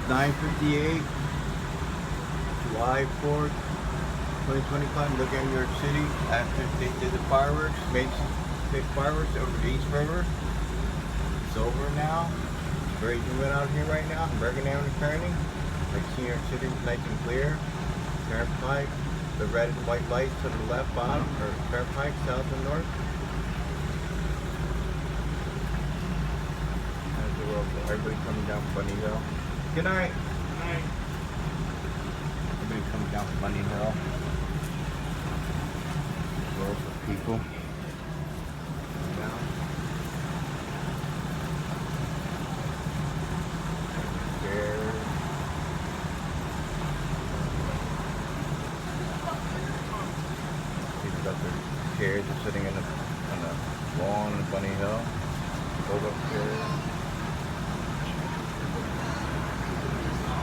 9:58, July 4th, 2025. Look at New York City after they did the fireworks, made big fireworks over the East River. It's over now. It's very humid out here right now. Bergen Avenue, Kearny. Like New York City was nice and clear. Turnpike, the red and white lights to the left bottom, or Turnpike, south and north. There's the world. Everybody coming down Bunny Hill. Good night. Good night. Everybody coming down Bunny Hill. Rows of people. Down. Chairs. People got their chairs are sitting on the lawn in Bunny Hill. Hold up chairs.